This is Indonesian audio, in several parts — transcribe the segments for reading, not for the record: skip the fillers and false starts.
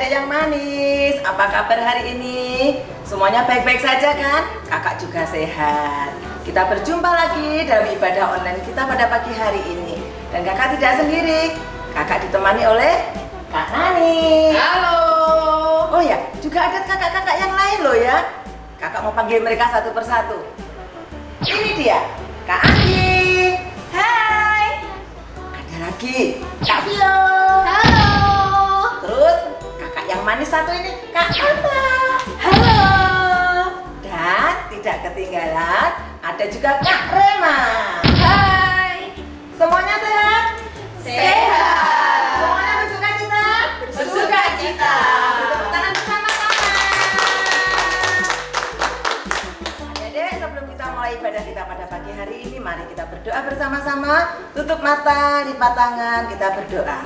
adik-adik yang manis, apa kabar hari ini? Semuanya baik-baik saja kan? Kakak juga sehat. Kita berjumpa lagi dalam ibadah online kita pada pagi hari ini. Dan kakak tidak sendiri, kakak ditemani oleh Kak Nani. Halo. Oh ya, juga ada kakak-kakak yang lain loh ya. Kakak mau panggil mereka satu persatu. Ini dia, Kak Andi. Hai. Ada lagi, Kak Vio. Halo. Terus kakak yang manis satu ini, Kak Alta. Halo. Dan tidak ketinggalan, ada juga Kak Rema. Hai. Semuanya sehat? Sehat. Semuanya bersuka cita? Bersuka cita. Tepuk tangan bersama-sama. Adik-adik, sebelum kita mulai ibadah kita pada pagi hari ini, mari kita berdoa bersama-sama. Tutup mata, lipat tangan, kita berdoa.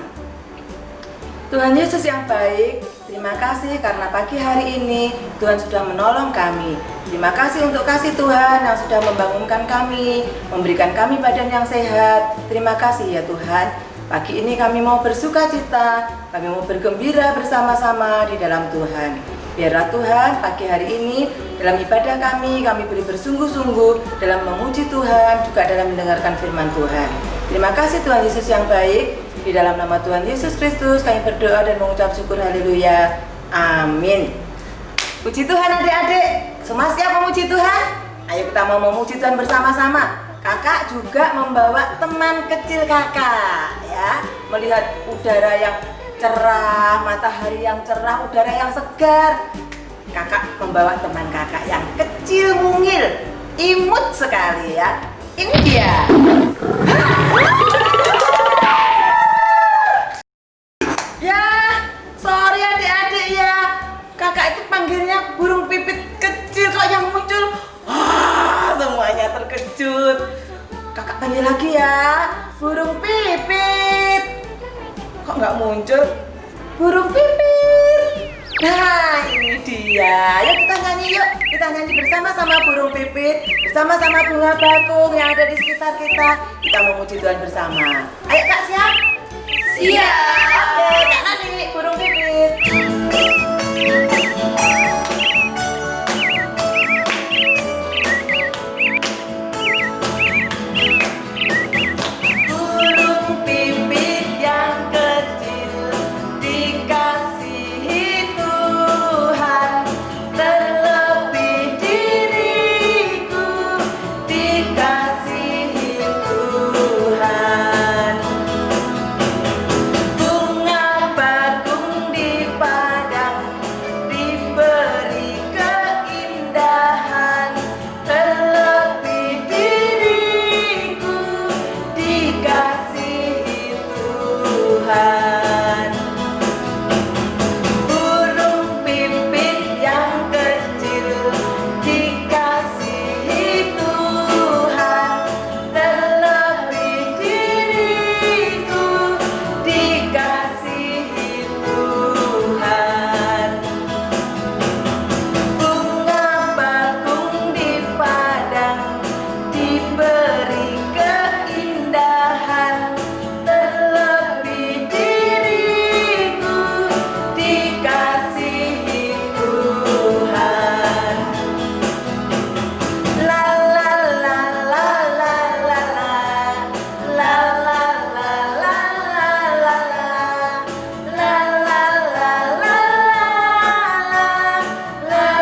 Tuhan Yesus yang baik, terima kasih karena pagi hari ini Tuhan sudah menolong kami. Terima kasih untuk kasih Tuhan yang sudah membangunkan kami, memberikan kami badan yang sehat. Terima kasih ya Tuhan. Pagi ini kami mau bersuka cita, kami mau bergembira bersama-sama di dalam Tuhan. Biarlah Tuhan pagi hari ini dalam ibadah kami boleh bersungguh-sungguh dalam memuji Tuhan, juga dalam mendengarkan firman Tuhan. Terima kasih Tuhan Yesus yang baik. Di dalam nama Tuhan Yesus Kristus kami berdoa dan mengucap syukur, haleluya, amin. Puji Tuhan adik-adik, semua siap memuji Tuhan? Ayo kita mau memuji Tuhan bersama-sama. Kakak juga membawa teman kecil kakak ya. Melihat udara yang cerah, matahari yang cerah, udara yang segar. Kakak membawa teman kakak yang kecil mungil, imut sekali ya. Ini dia. Ya, sorry adik-adik ya. Kakak itu panggilnya burung pipit kecil kok yang muncul. Wah, semuanya terkejut. Kakak panggil lagi ya, burung pipit. Kok nggak muncul? Burung pipit. Nah, ini dia. Ayo kita nyanyi yuk. Kita nyanyi bersama-sama burung pipit, bersama-sama bunga bakung yang ada di sekitar kita. Kita memuji Tuhan bersama. Ayo Kak, siap? Siap. Oke, Kak Nani, burung pipit. Burung pipit yang kecil dikasihi Tuhan, terlebih diriku dikasihi Tuhan. Bunga bakung di padang diberi keindahan, terlebih diriku dikasihi Tuhan. Burung pipit yang kecil dikasihi Tuhan, terlebih diriku dikasihi Tuhan. Bunga bakung di padang diberi keindahan, terlebih diriku dikasihi Tuhan. La la la la la la la, la la la la la la la, la la la la la, la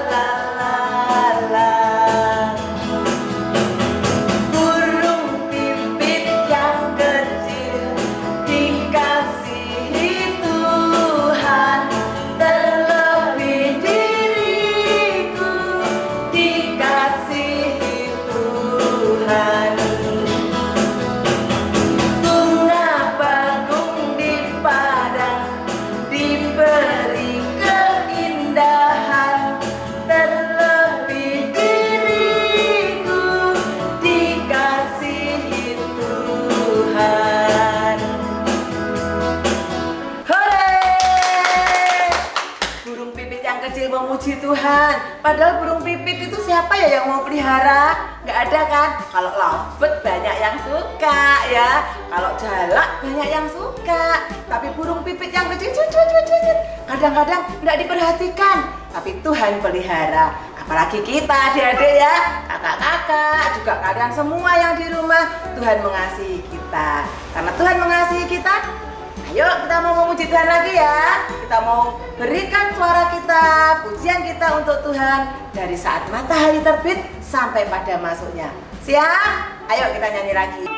la la la. Burung pipit yang kecil dikasihi Tuhan, terlebih diriku dikasihi Tuhan. Bunga bakung di padang diberi keindahan, terlebih diriku dikasihi Tuhan. Hore! Burung pipit yang kecil memuji Tuhan. Padahal burung pipit itu siapa ya yang mau pelihara? Nggak ada kan? Kalau lovebird banyak yang suka ya. Kalau jalak banyak yang suka. Tapi burung pipit yang kecil kadang-kadang nggak diperhatikan. Tapi Tuhan pelihara. Apalagi kita adik-adik ya, kakak-kakak, juga kalian semua yang di rumah, Tuhan mengasihi kita. Karena Tuhan mengasihi kita, ayo kita mau memuji Tuhan lagi ya. Kita mau berikan suara kita, pujian kita untuk Tuhan dari saat matahari terbit sampai pada masuknya. Siap? Ayo kita nyanyi lagi.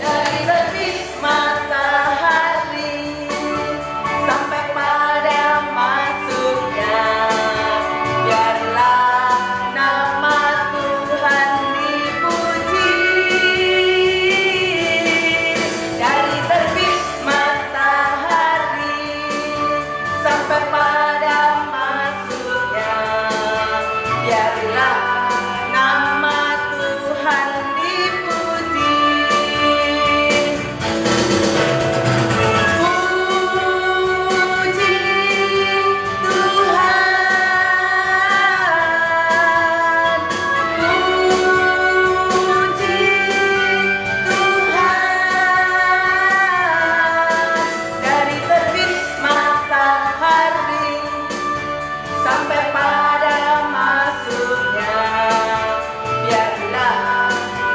Dari terbit matahari sampai pada masuknya, biarlah nama Tuhan dipuji. Dari terbit matahari sampai pada masuknya, biarlah nama Tuhan dipuji. Puji Tuhan, puji Tuhan. Dari terbit matahari sampai pada masuknya, biarlah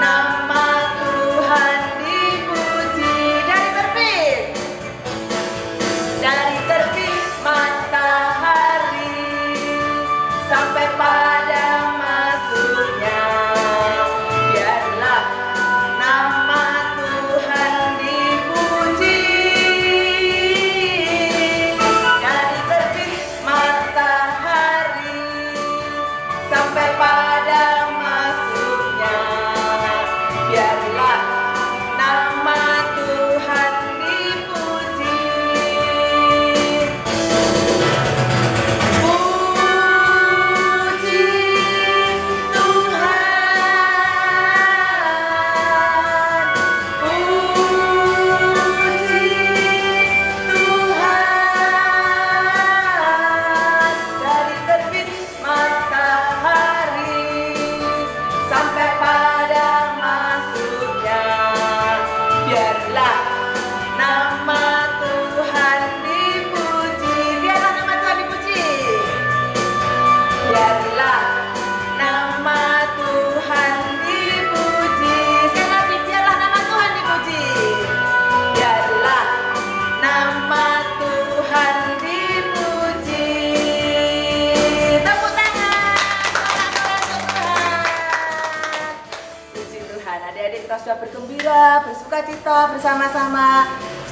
nama Tuhan dipuji. Dari terbit matahari sampai pada masuknya, biarlah nama Tuhan dipuji. Dari terbit matahari sampai pada masuknya, biarlah nama Tuhan dipuji. Puji Tuhan, puji Tuhan. Dari terbit matahari sampai pada masuknya, biarlah nama Tuhan dipuji. Biarlah nama Tuhan dipuji. Biarlah nama Tuhan dipuji. Sekali lagi, biarlah nama Tuhan dipuji. Biarlah nama Tuhan dipuji. Tepuk tangan. Semangat Tuhan. Puji Tuhan. Adik-adik kita sudah bergembira, bersuka cita bersama-sama.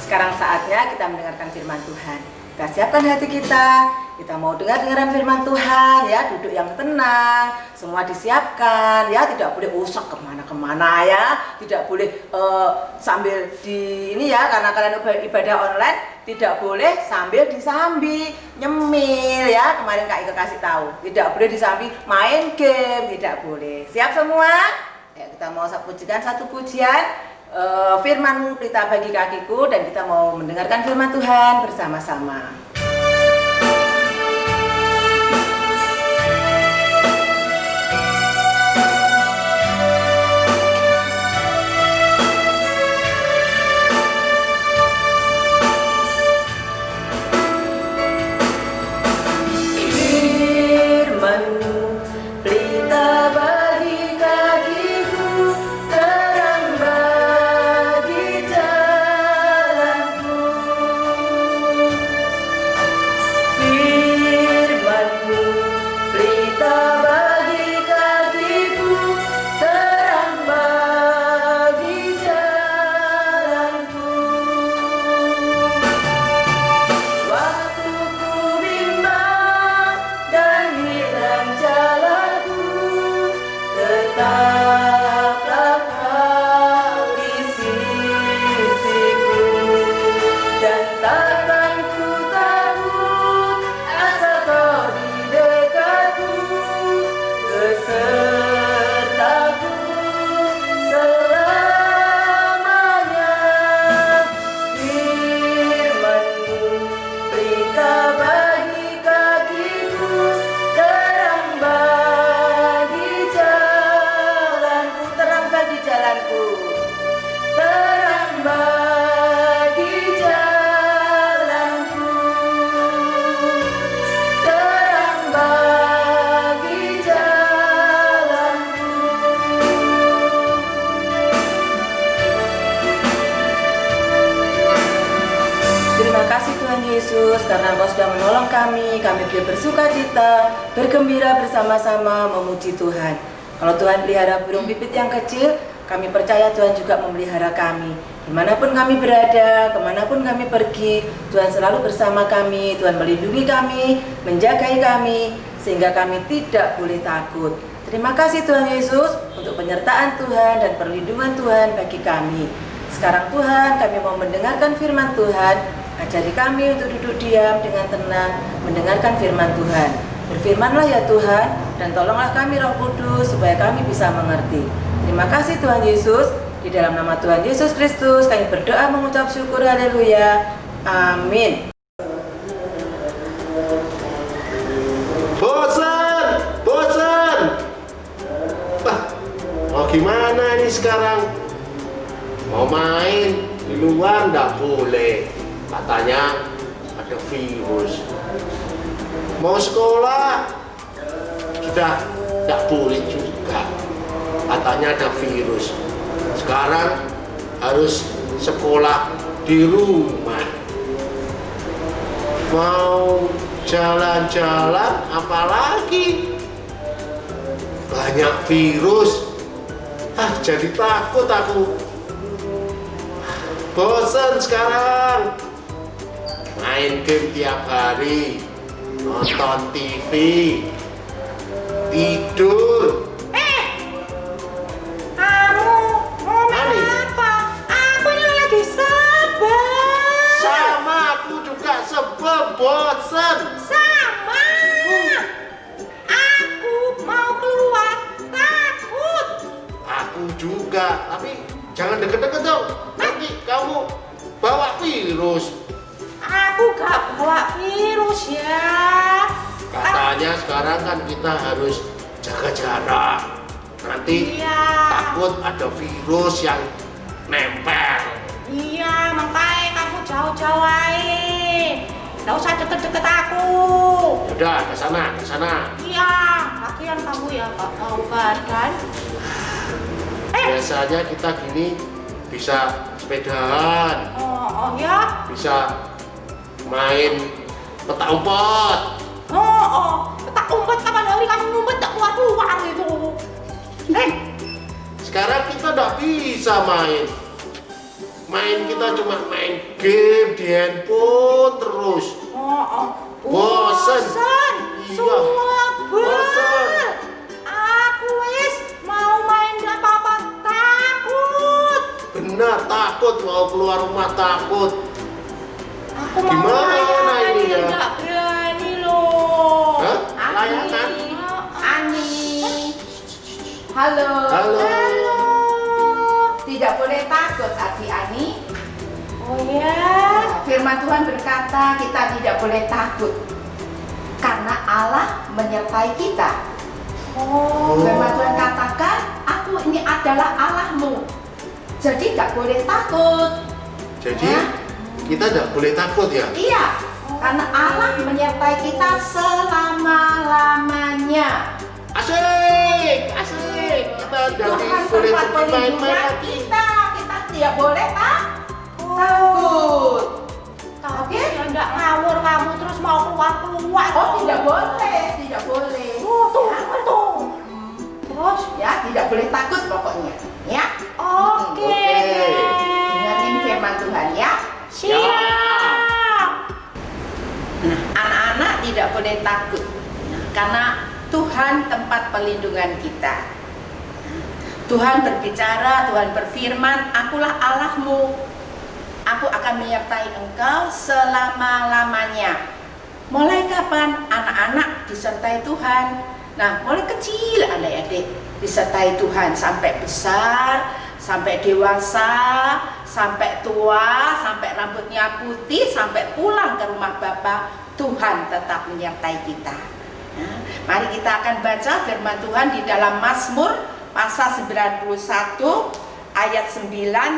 Sekarang saatnya kita mendengarkan firman Tuhan. Kita siapkan hati kita mau dengar-dengaran firman Tuhan ya, duduk yang tenang, semua disiapkan ya, tidak boleh usah kemana-kemana ya, tidak boleh sambil di ini ya, karena kalian ibadah online, tidak boleh sambil disambi nyemil ya, kemarin Kak Ika kasih tahu, tidak boleh disambi main game, tidak boleh. Siap semua? Ya, kita mau pujikan satu pujian. Firman-Mu pelita bagi kakiku, dan kita mau mendengarkan firman Tuhan bersama-sama. Firman-Mu pelita bagi kakiku, terang bagi jalanku. Yesus, karena Engkau sudah menolong kami boleh bersuka cita, bergembira bersama-sama memuji Tuhan. Kalau Tuhan pelihara burung pipit yang kecil, kami percaya Tuhan juga memelihara kami. Dimanapun kami berada, kemanapun kami pergi, Tuhan selalu bersama kami, Tuhan melindungi kami, menjagai kami, sehingga kami tidak boleh takut. Terima kasih Tuhan Yesus untuk penyertaan Tuhan dan perlindungan Tuhan bagi kami. Sekarang Tuhan, kami mau mendengarkan firman Tuhan. Ajari kami untuk duduk diam dengan tenang, mendengarkan firman Tuhan. Berfirmanlah ya Tuhan, dan tolonglah kami Roh Kudus supaya kami bisa mengerti. Terima kasih Tuhan Yesus. Di dalam nama Tuhan Yesus Kristus kami berdoa mengucap syukur, haleluya, amin. Bosan. Mau gimana ini sekarang? Mau main di luar nggak boleh, katanya ada virus. Mau sekolah sudah nggak boleh juga, katanya ada virus. Sekarang harus sekolah di rumah. Mau jalan-jalan apalagi banyak virus. Jadi takut aku. Bosan sekarang. Main game tiap hari, nonton TV, tidur. Kamu mau main apa? Aku ini lagi sabar. Sama aku juga sebel, bosan. Sama. Aku mau keluar, takut. Aku juga, tapi jangan deket-deket dong. Nanti kamu bawa virus. Aku gak bawa virus ya. Katanya sekarang kan kita harus jaga jarak. Nanti Iya. takut ada virus yang nempel. Iya, makanya kamu jauh-jauh aja. Gak usah deket-deket aku. Udah, ke sana. Iya, lagian kamu ya gak tahu kan? Biasanya kita gini bisa sepedaan, Oh ya. bisa main petak umpet. Tak umpet kapan hari kamu ngumpet tak keluar gitu. Sekarang kita nggak bisa main. Kita cuma main game di handphone terus. Bosen. Iya. Bosen. Aku wis mau main gak apa-apa, takut. Benar, takut mau keluar rumah takut. Aku mau Gimana ini ya? Gak berani loh. Hah? Layangan? Ani. Halo. Halo. Tidak boleh takut Adi Ani. Oh ya. Firman Tuhan berkata kita tidak boleh takut karena Allah menyertai kita. Firman Tuhan katakan, aku ini adalah Allahmu. Jadi gak boleh takut. Jadi kita nggak boleh takut ya? Iya, karena Allah menyertai kita selama-lamanya. Asik. Kita Tuhan jadi boleh tempat pergi main-main pelindungan lagi. kita tidak boleh takut. Tapi ya nggak ngawur kamu terus mau keluar. Oh, tidak boleh. Tuh. Terus Ya, tidak boleh takut pokoknya. Ya. oke. Dengerin firman Tuhan ya. Siap. Nah, anak-anak tidak boleh takut. Karena Tuhan tempat perlindungan kita. Tuhan berbicara, Tuhan berfirman, akulah Allahmu. Aku akan menyertai engkau selama-lamanya. Mulai kapan anak-anak disertai Tuhan? Nah, mulai kecil adik-adik disertai Tuhan sampai besar, sampai dewasa, sampai tua, sampai rambutnya putih, sampai pulang ke rumah Bapa, Tuhan tetap menyertai kita. Nah, mari kita akan baca firman Tuhan di dalam Mazmur pasal 91 ayat 9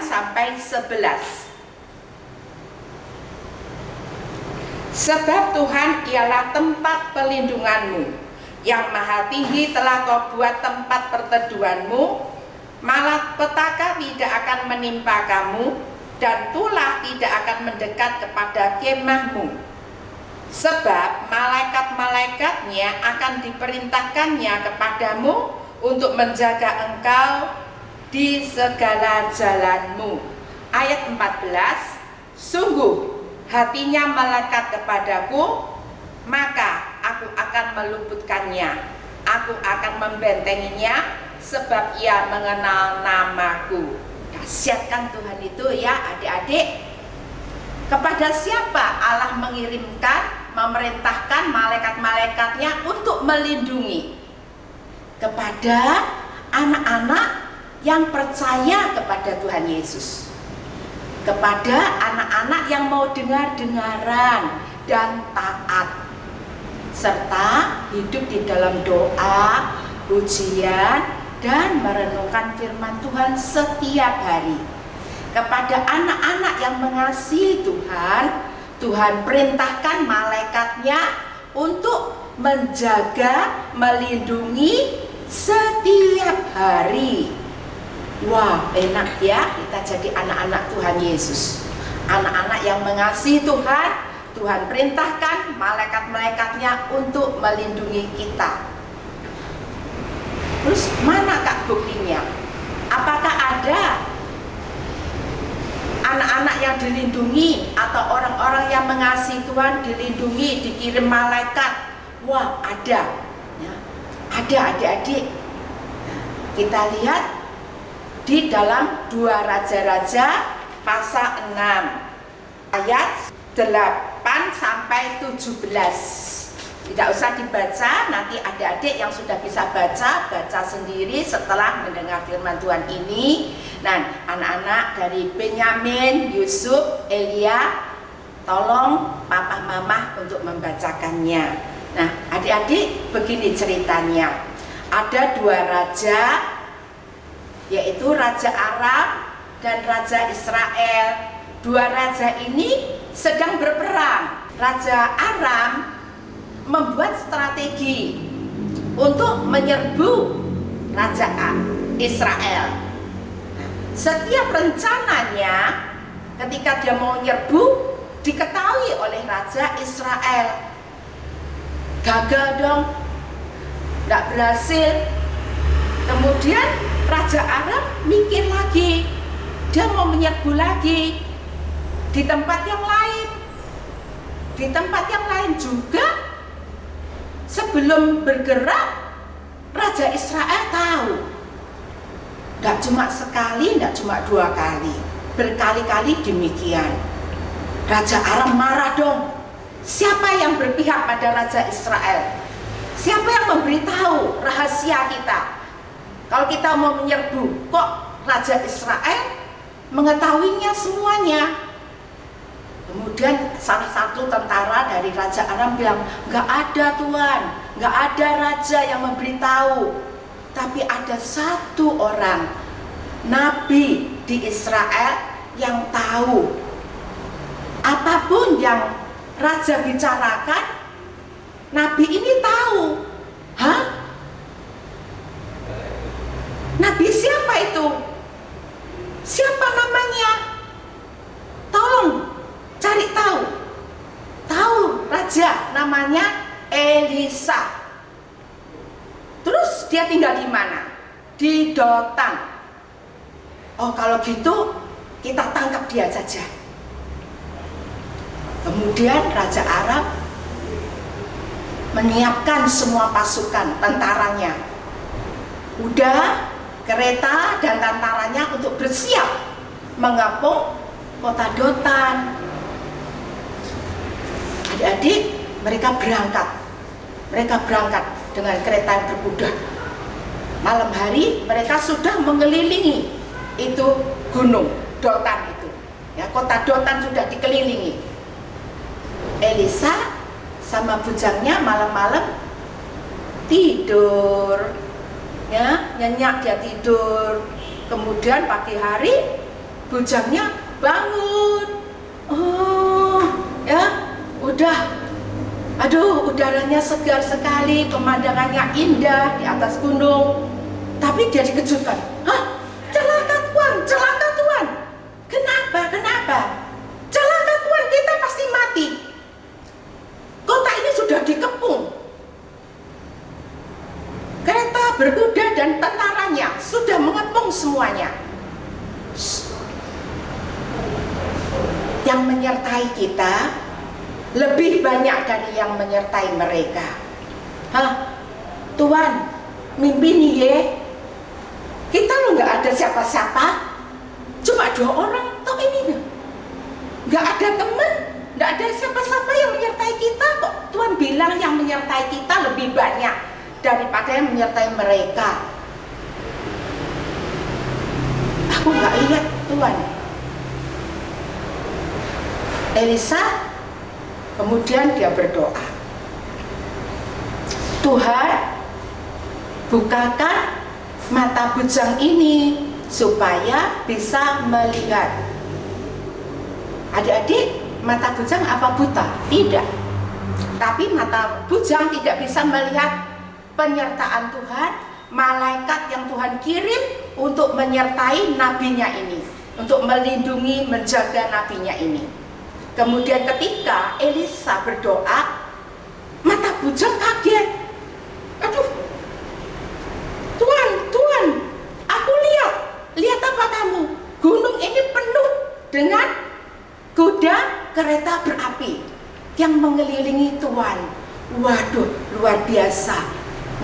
sampai 11. Sebab Tuhan ialah tempat perlindunganmu, yang maha tinggi telah kau buat tempat perteduhanmu, malapetaka tidak akan menimpa kamu, dan tulah tidak akan mendekat kepada kemahmu. Sebab malaikat-malaikatnya akan diperintahkannya kepadamu untuk menjaga engkau di segala jalanmu. Ayat 14, sungguh hatinya melekat kepadaku, maka aku akan meluputkannya, aku akan membentenginya, sebab ia mengenal namaku. Dahsyat kan Tuhan itu ya adik-adik. Kepada siapa Allah mengirimkan, memerintahkan malaikat-malaikatnya untuk melindungi? Kepada anak-anak yang percaya kepada Tuhan Yesus, kepada anak-anak yang mau dengar-dengaran dan taat, serta hidup di dalam doa, pujian, dan merenungkan firman Tuhan setiap hari. Kepada anak-anak yang mengasihi Tuhan, Tuhan perintahkan malaikatnya untuk menjaga, melindungi setiap hari. Wah, enak ya kita jadi anak-anak Tuhan Yesus. Anak-anak yang mengasihi Tuhan, Tuhan perintahkan malaikat-malaikatnya untuk melindungi kita. Terus mana Kak buktinya? Apakah ada anak-anak yang dilindungi atau orang-orang yang mengasihi Tuhan dilindungi, dikirim malaikat? Wah, ada ya. Ada adik-adik. Kita lihat di dalam 2 Raja-Raja pasal 6 ayat 8 sampai 17. Tidak usah dibaca, nanti adik-adik yang sudah bisa baca sendiri setelah mendengar firman Tuhan ini. Nah, anak-anak dari Benyamin, Yusuf, Elia, tolong papa mama untuk membacakannya. Nah, adik-adik begini ceritanya. Ada 2 raja, yaitu Raja Aram dan Raja Israel. 2 raja ini sedang berperang. Raja Aram membuat strategi untuk menyerbu Raja Israel. Setiap rencananya ketika dia mau menyerbu diketahui oleh Raja Israel. Gagal dong, tidak berhasil. Kemudian Raja Aram mikir lagi, dia mau menyerbu lagi di tempat yang lain. Di tempat yang lain juga. Sebelum bergerak, Raja Israel tahu. Tidak cuma sekali, tidak cuma 2 kali, berkali-kali demikian. Raja Aram marah dong. Siapa yang berpihak pada Raja Israel? Siapa yang memberitahu rahasia kita? Kalau kita mau menyerbu, kok Raja Israel mengetahuinya semuanya? Kemudian salah satu tentara dari Raja Aram bilang, nggak ada Tuan, nggak ada raja yang memberitahu. Tapi ada 1 orang nabi di Israel yang tahu. Apapun yang raja bicarakan, nabi ini tahu. Hah? Nabi siapa itu? Siapa namanya? Tolong cari tahu. Tahu raja namanya Elisa. Terus dia tinggal di mana? Di Dotan. Oh, kalau gitu kita tangkap dia saja. Kemudian Raja Arab menyiapkan semua pasukan tentaranya. Udah kereta dan tentaranya untuk bersiap mengepung kota Dotan. Adik-adik, mereka berangkat dengan kereta yang berkuda. Malam hari mereka sudah mengelilingi itu gunung Dotan itu. Ya, kota Dotan sudah dikelilingi. Elisa sama bujangnya malam-malam tidur. Ya, nyenyak dia tidur. Kemudian pagi hari bujangnya bangun. Oh, ya, udah. Aduh, udaranya segar sekali, pemandangannya indah di atas gunung. Tapi dia dikejutkan. Hah? Celaka Tuan, celaka Tuan. Kenapa? yang menyertai kita lebih banyak dari yang menyertai mereka. Tuhan, mimpi nih ye, kita lo nggak ada siapa-siapa, cuma 2 orang toh ini, nggak ada teman, nggak ada siapa-siapa yang menyertai kita kok. Tuhan bilang yang menyertai kita lebih banyak daripada yang menyertai mereka. Aku nggak lihat Tuhan. Elisa kemudian dia berdoa, Tuhan, bukakan mata bujang ini supaya bisa melihat. Adik-adik, mata bujang apa buta? Tidak. Tapi mata bujang tidak bisa melihat penyertaan Tuhan, malaikat yang Tuhan kirim untuk menyertai nabinya ini, untuk melindungi, menjaga nabinya ini. Kemudian ketika Elisa berdoa, mata bujang kaget. Aduh, Tuhan, aku lihat apa kamu? Gunung ini penuh dengan kuda kereta berapi yang mengelilingi Tuhan. Waduh, luar biasa.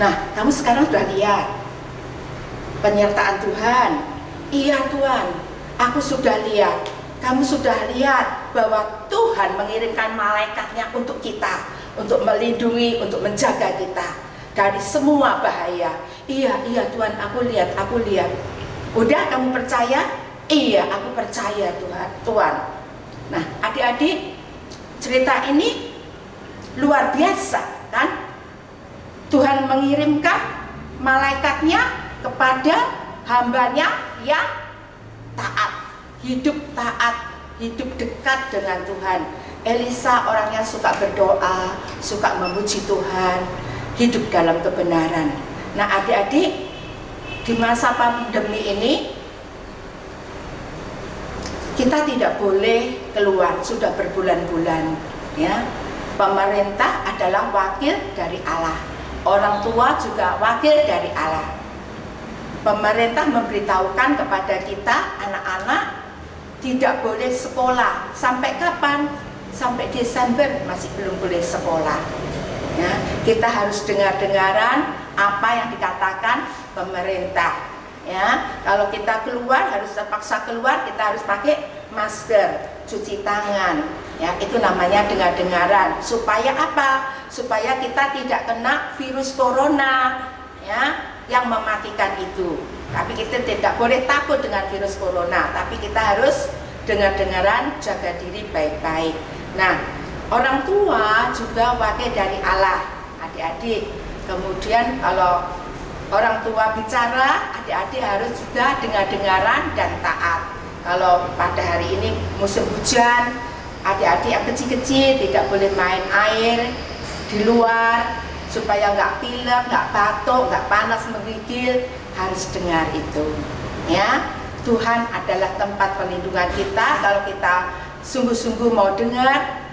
Nah, kamu sekarang sudah lihat penyertaan Tuhan. Iya Tuhan, aku sudah lihat. Kamu sudah lihat bahwa Tuhan mengirimkan malaikatnya untuk kita, untuk melindungi, untuk menjaga kita dari semua bahaya. Iya Tuhan, aku lihat. Udah kamu percaya? Iya, aku percaya Tuhan. Nah, adik-adik, cerita ini luar biasa kan? Tuhan mengirimkan malaikatnya kepada hambanya yang taat, hidup dekat dengan Tuhan. Elisa orangnya suka berdoa, suka memuji Tuhan, hidup dalam kebenaran. Nah, adik-adik, di masa pandemi ini kita tidak boleh keluar, sudah berbulan-bulan ya. Pemerintah adalah wakil dari Allah, orang tua juga wakil dari Allah. Pemerintah memberitahukan kepada kita anak-anak tidak boleh sekolah. Sampai kapan? Sampai Desember masih belum boleh sekolah ya. Kita harus dengar-dengaran apa yang dikatakan pemerintah ya. Kalau kita keluar, harus terpaksa keluar, kita harus pakai masker, cuci tangan ya. Itu namanya dengar-dengaran. Supaya apa? Supaya kita tidak kena virus corona ya, yang mematikan itu. Tapi kita tidak boleh takut dengan virus corona, tapi kita harus dengar-dengaran, jaga diri baik-baik. Nah, orang tua juga wakil dari Allah, adik-adik. Kemudian kalau orang tua bicara, adik-adik harus juga dengar-dengaran dan taat. Kalau pada hari ini musim hujan, adik-adik yang kecil-kecil tidak boleh main air di luar, supaya nggak pilek, nggak batuk, nggak panas menggigil. Harus dengar itu ya. Tuhan adalah tempat perlindungan kita. Kalau kita sungguh-sungguh mau dengar,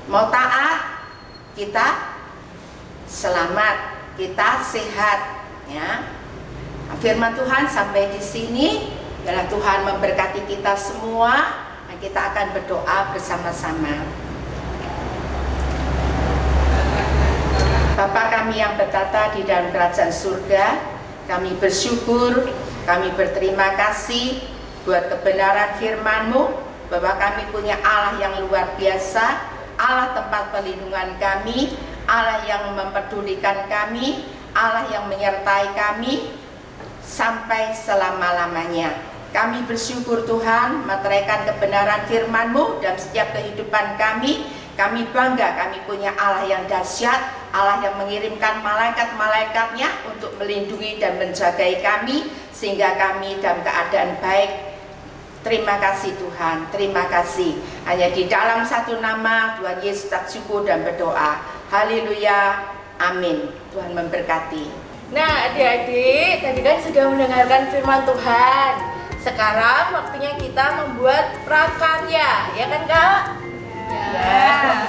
mau taat, kita selamat, kita sehat ya. Firman Tuhan sampai di sini. Biarlah Tuhan memberkati kita semua, dan kita akan berdoa bersama-sama. Bapa kami yang bertata di dalam kerajaan surga, kami bersyukur, kami berterima kasih buat kebenaran firman-Mu, bahwa kami punya Allah yang luar biasa, Allah tempat perlindungan kami, Allah yang mempedulikan kami, Allah yang menyertai kami sampai selama-lamanya. Kami bersyukur Tuhan meteraikan kebenaran firman-Mu dalam setiap kehidupan kami. Kami bangga kami punya Allah yang dahsyat, Allah yang mengirimkan malaikat-malaikatnya untuk melindungi dan menjagai kami sehingga kami dalam keadaan baik. Terima kasih Tuhan, terima kasih. Hanya di dalam satu nama Tuhan Yesus tak syukur dan berdoa. Haleluya, amin. Tuhan memberkati. Nah adik-adik, tadi kan sudah mendengarkan firman Tuhan. Sekarang waktunya kita membuat prakarya, ya kan Kak? Ya.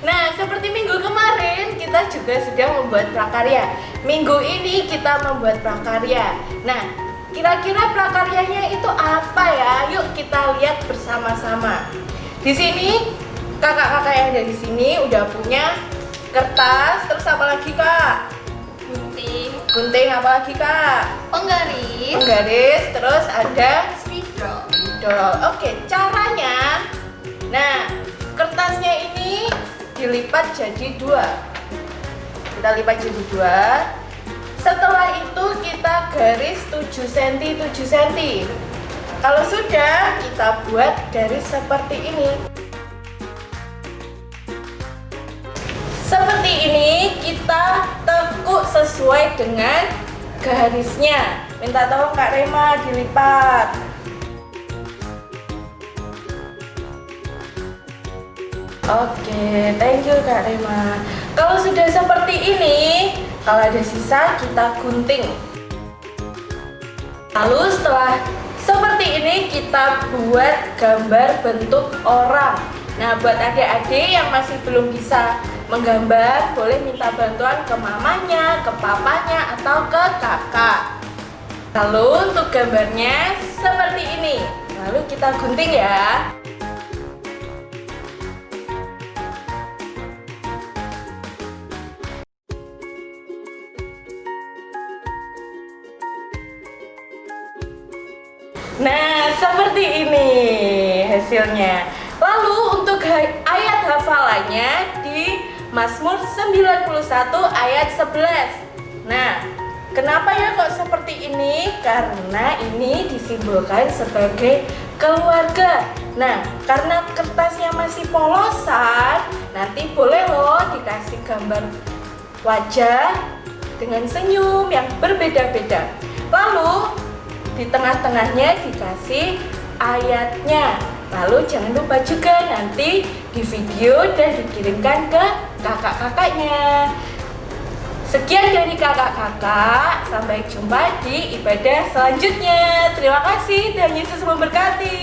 Nah, seperti minggu kemarin kita juga sudah membuat prakarya. Minggu ini kita membuat prakarya. Nah, kira-kira prakaryanya itu apa bersama-sama. Di sini kakak-kakak yang ada di sini udah punya kertas, terus apa lagi kak? Gunting apa lagi kak? Penggaris, terus ada Spidol. spidol. Oke, caranya, nah kertasnya ini dilipat jadi 2. Kita lipat jadi 2. Setelah itu kita garis 7 cm 7 cm. Kalau sudah, kita buat garis seperti ini. Seperti ini kita tekuk sesuai dengan garisnya. Minta tolong Kak Rema dilipat. Oke, thank you Kak Rema. Kalau sudah seperti ini, kalau ada sisa kita gunting. Lalu setelah seperti ini kita buat gambar bentuk orang. Nah, buat adik-adik yang masih belum bisa menggambar, boleh minta bantuan ke mamanya, ke papanya, atau ke kakak. Lalu untuk gambarnya seperti ini. Lalu kita gunting ya. Nah, seperti ini hasilnya. Lalu untuk ayat hafalannya di Mazmur 91 ayat 11. Nah, kenapa ya kok seperti ini? Karena ini disimbolkan sebagai keluarga. Nah, karena kertasnya masih polosan, nanti boleh loh dikasih gambar wajah dengan senyum yang berbeda-beda. Lalu di tengah-tengahnya dikasih ayatnya. Lalu jangan lupa juga nanti di video dan dikirimkan ke kakak-kakaknya. Sekian dari kakak-kakak, sampai jumpa di ibadah selanjutnya. Terima kasih, Tuhan Yesus memberkati.